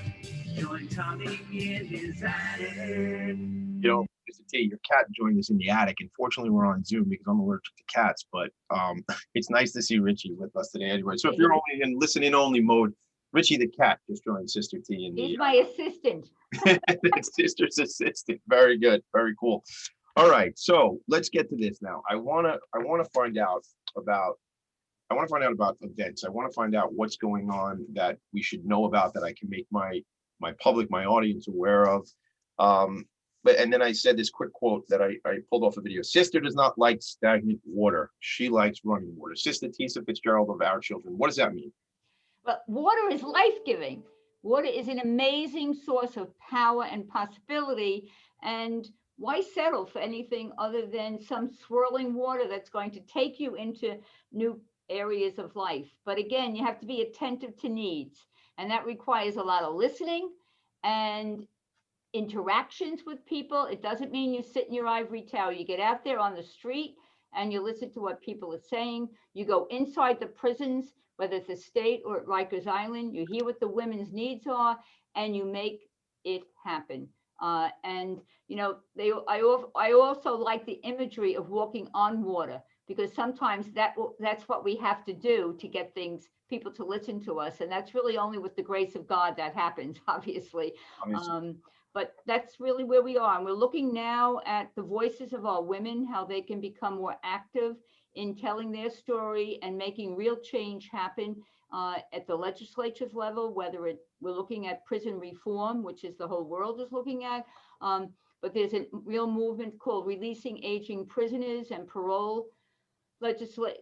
Join Tommy in his attic. You know, Mr. T, your cat joined us in the attic. Unfortunately, we're on Zoom because I'm allergic to cats, but it's nice to see Richie with us today anyway. So if you're only in listen-in only mode, Richie the cat just joined Sister T in the He's my assistant. sister's assistant. Very good. Very cool. All right. So let's get to this now. I wanna find out about events. I want to find out what's going on that we should know about, that I can make my public, my audience aware of. And then I said this quick quote that I pulled off a video. Sister does not like stagnant water. She likes running water. Sister Tesa Fitzgerald of our children. What does that mean? Well, water is life-giving. Water is an amazing source of power and possibility. And why settle for anything other than some swirling water that's going to take you into new areas of life? But again, you have to be attentive to needs. And that requires a lot of listening and interactions with people. It doesn't mean you sit in your ivory tower. You get out there on the street and you listen to what people are saying. You go inside the prisons, whether it's the state or at Rikers Island, you hear what the women's needs are and you make it happen. And you know, I also like the imagery of walking on water, because sometimes that's what we have to do to get people to listen to us. And that's really only with the grace of God that happens, obviously. But that's really where we are. And we're looking now at the voices of our women, how they can become more active in telling their story and making real change happen at the legislature's level, whether we're looking at prison reform, which is the whole world is looking at. But there's a real movement called Releasing Aging Prisoners and Parole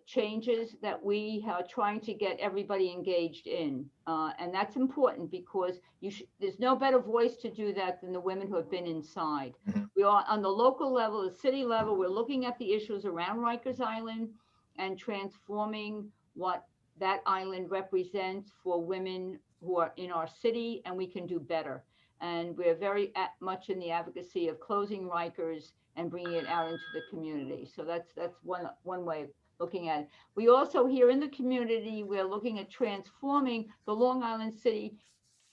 changes that we are trying to get everybody engaged in. And that's important because there's no better voice to do that than the women who have been inside. We are on the local level, the city level, we're looking at the issues around Rikers Island and transforming what that island represents for women who are in our city, and we can do better. And we're very much in the advocacy of closing Rikers and bringing it out into the community. So that's one way of looking at it. We also here in the community, we're looking at transforming the Long Island City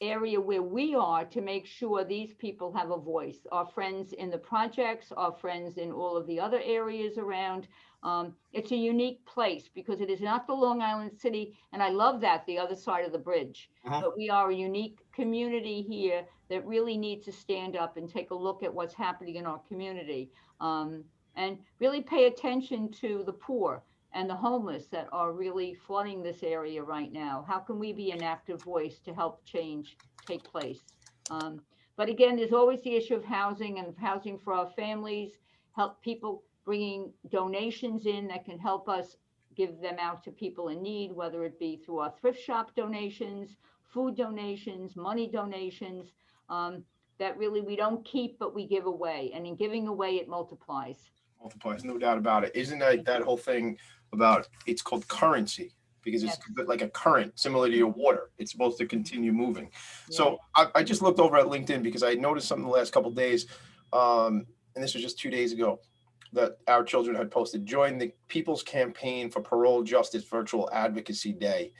area where we are to make sure these people have a voice. Our friends in the projects, our friends in all of the other areas around. It's a unique place because it is not the Long Island City, and I love that, the other side of the bridge. But we are a unique community here that really needs to stand up and take a look at what's happening in our community, and really pay attention to the poor and the homeless that are really flooding this area right now. How can we be an active voice to help change take place? But again, there's always the issue of housing and housing for our families, help people bringing donations in that can help us give them out to people in need, whether it be through our thrift shop donations, food donations, money donations, that really we don't keep, but we give away. And in giving away, it multiplies. Multiplies, no doubt about it. Isn't that whole thing about, it's called currency, because it's like a current, similar to your water. It's supposed to continue moving. So I just looked over at LinkedIn because I noticed something the last couple of days, and this was just 2 days ago, that our children had posted, join the People's Campaign for Parole Justice Virtual Advocacy Day.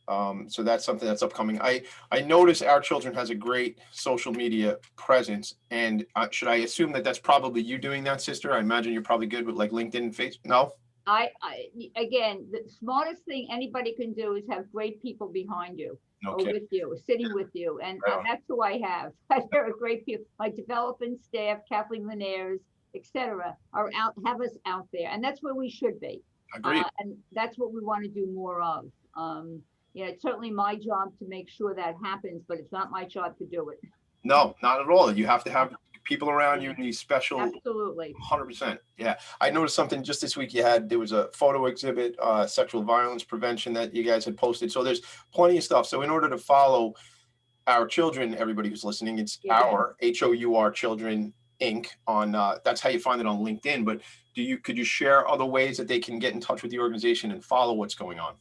So that's something that's upcoming. I notice Our Children has a great social media presence, and should I assume that that's probably you doing that, sister? I imagine you're probably good with like LinkedIn and Facebook. No? Again, the smartest thing anybody can do is have great people behind you, or with you, sitting with you, and that's who I have. There are great people. My development staff, Kathleen Linares, etc., have us out there, and that's where we should be. Agreed. And that's what we want to do more of. It's certainly my job to make sure that happens, but it's not my job to do it. No, not at all. You have to have people around you in these special. Absolutely. 100%. Yeah. I noticed something just this week. There was a photo exhibit, sexual violence prevention that you guys had posted. So there's plenty of stuff. So in order to follow Our Children, everybody who's listening, it's our HOUR Children Inc. on that's how you find it on LinkedIn. But could you share other ways that they can get in touch with the organization and follow what's going on?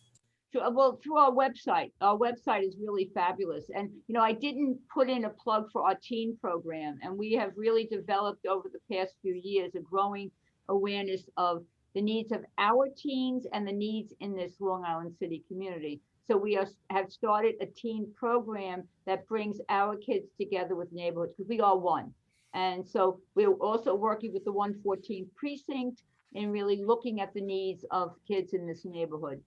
Well, through our website. Our website is really fabulous. And, I didn't put in a plug for our teen program. And we have really developed over the past few years a growing awareness of the needs of our teens and the needs in this Long Island City community. So we have started a teen program that brings our kids together with neighborhoods, because we are one. And so we're also working with the 114th precinct and really looking at the needs of kids in this neighborhood.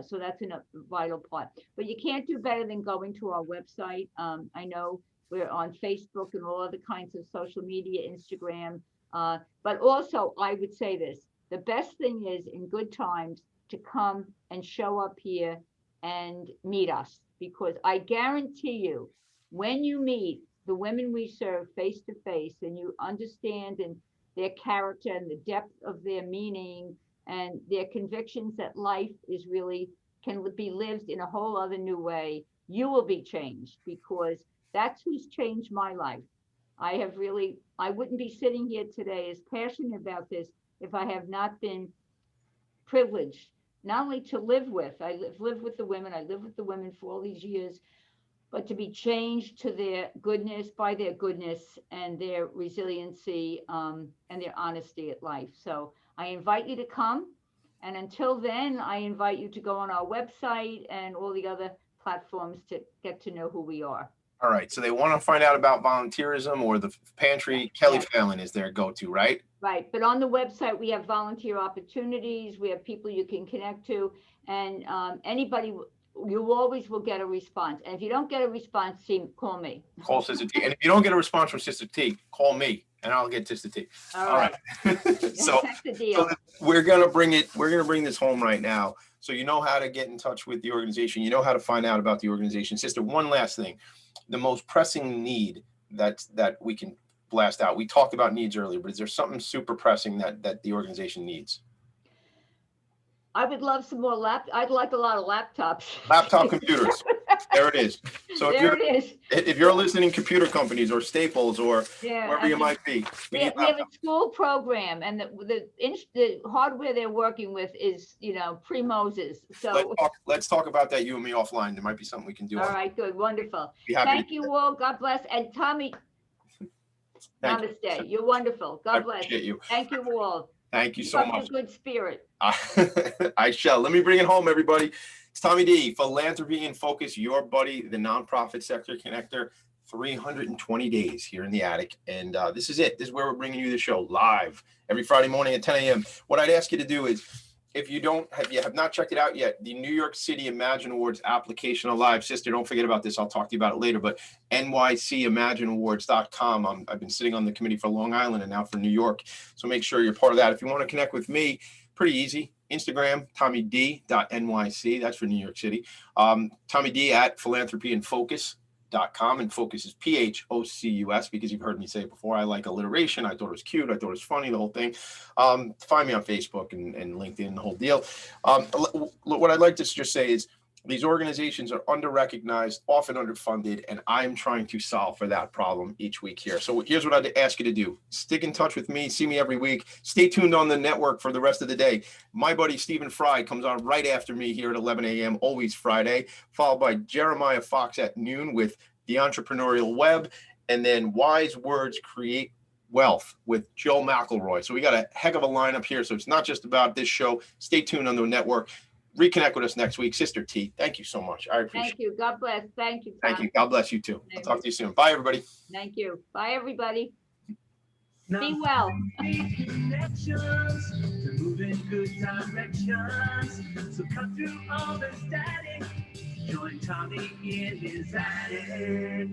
So that's a vital part. But you can't do better than going to our website. I know we're on Facebook and all other kinds of social media, Instagram. But also, I would say this, the best thing is in good times to come and show up here and meet us, because I guarantee you, when you meet the women we serve face to face and you understand and their character and the depth of their meaning and their convictions that life is really can be lived in a whole other new way, you will be changed, because that's who's changed my life. I wouldn't be sitting here today as passionate about this if I have not been privileged, not only to live with, I live with the women, I live with the women for all these years, but to be changed to their goodness, by their goodness and their resiliency and their honesty at life. So I invite you to come. And until then, I invite you to go on our website and all the other platforms to get to know who we are. All right. So they want to find out about volunteerism or the pantry. Kelly Fallon is their go-to, right? Right. But on the website, we have volunteer opportunities. We have people you can connect to. And anybody, you always will get a response. And if you don't get a response, call me. Call Sister T. And if you don't get a response from Sister T, call me and I'll get Sister T. All right. So we're gonna bring this home right now. So you know how to get in touch with the organization. You know how to find out about the organization. Sister, one last thing. The most pressing need that we can blast out. We talked about needs earlier, but is there something super pressing that the organization needs? I would love some more I'd like a lot of laptops. Laptop computers. There it is. So if you're listening, computer companies or Staples or wherever you might be, we have a school program, and the hardware they're working with is, pre-Moses. So let's talk about that, you and me, offline. There might be something we can do. All right, good, wonderful. Thank you all. God bless. And Tommy, namaste. You're wonderful. God bless. Appreciate you. Thank you all. Thank you so much. Good spirit. I shall. Let me bring it home, everybody. It's Tommy D, Philanthropy in Focus, your buddy, the nonprofit sector connector. 320 days here in the attic. And this is it. This is where we're bringing you the show live every Friday morning at 10 a.m. What I'd ask you to do is, if you have not checked it out yet, the New York City Imagine Awards application alive. Sister, don't forget about this. I'll talk to you about it later. But nycimagineawards.com. I've been sitting on the committee for Long Island and now for New York. So make sure you're part of that. If you want to connect with me, pretty easy. Instagram, tommyd.nyc. That's for New York City. Tommy D at philanthropyinfocus.com, and Focus is Phocus, because you've heard me say it before. I like alliteration. I thought it was cute. I thought it was funny, the whole thing. Find me on Facebook and LinkedIn, the whole deal. What I'd like to just say is these organizations are under-recognized, often underfunded, and I'm trying to solve for that problem each week here. So here's what I'd ask you to do. Stick in touch with me. See me every week. Stay tuned on the network for the rest of the day. My buddy Stephen Fry comes on right after me here at 11 a.m., always Friday, followed by Jeremiah Fox at noon with The Entrepreneurial Web, and then Wise Words Create Wealth with Joe McElroy. So we got a heck of a lineup here. So it's not just about this show. Stay tuned on the network. Reconnect with us next week. Sister T, thank you so much. I appreciate it. Thank you. God bless. Thank you. Tom. Thank you. God bless you too. I'll talk to you soon. Bye, everybody. Thank you. Bye, everybody. Be well. Connections to move in good directions. So cut through all the static. Join Tommy in his attic.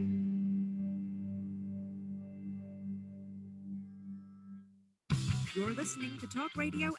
You're listening to Talk Radio